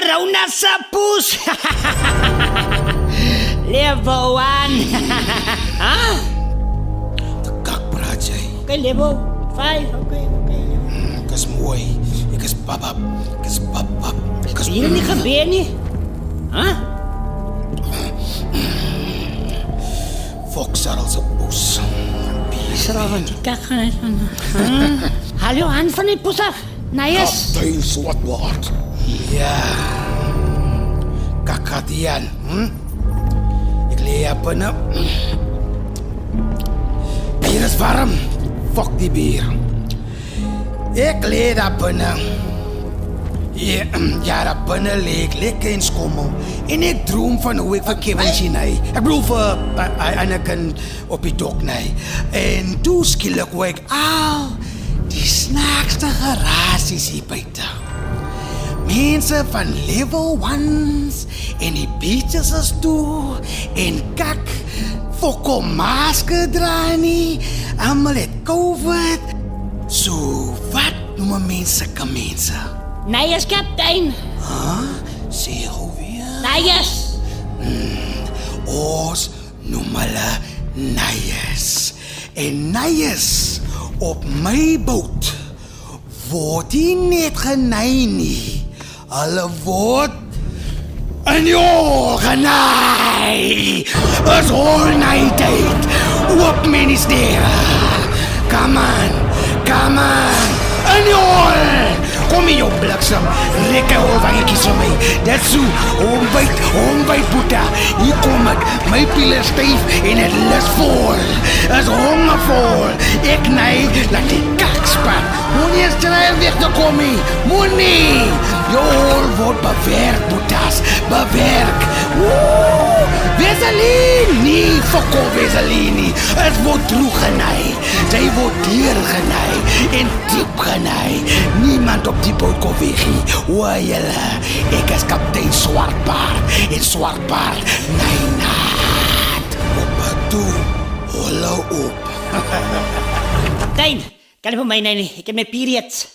Corona sa poes. Level 1. Ha? Kak Brajay. Okay, level 5. Okay. Kas mooi. Ek is babab. Ek is babab. Ek is Hier nie gebeur nie. Ha? Foksarrel se poes. Schraven, die kak gaan uit van. Hallo, hand van die poes af. Nee, yes. Kaptein Swatwaard. Ja. Kakatian. Ek lê op binne. Bier is warm. Fok die bier. Ek lê daar binne. Ja, daar binne lê ek lekker in skommel. En ek droom van hoe ek vir Kevin sien hy. Ek bedoel vir Anakin op die dok nee. En toe skielik hoor ek al die snaakste gerasies hier buite. Mense van level 1's en die beaches is toe en kak fokol masker dra nie. Almal het COVID. So wat noem mense kan mense? Nee, yes, kaptein. Sê hoe weer? Nee, yes. Ons noem hulle neies. En neies op my boot word nie net genei nie. Hulle word in jou genei. As all night date. Oop minister. Come on. In jou. Kom hier jou bliksem. Lekker oorwangetjies vir my. Dit so. Ombyt puta. Hier kom ek. My piele styf en het lus vol. Is hongervol. Ek nei laat die kak span. Moenie eens try weg te kom nie. Moenie. Jou hol word bewerk, putas. Bewerk. Weselien. Nie fokol Weselien nie. Het word droeg genei. Sy word deur genei. En diep genei. Niemand op die boot kon weg nie. Hoor julle, ek is kaptein Swartbaard. En Swartbaard, naad. Op het toe, hol op. Kaptein, kan jy vir my nee nie. Ek het my periods.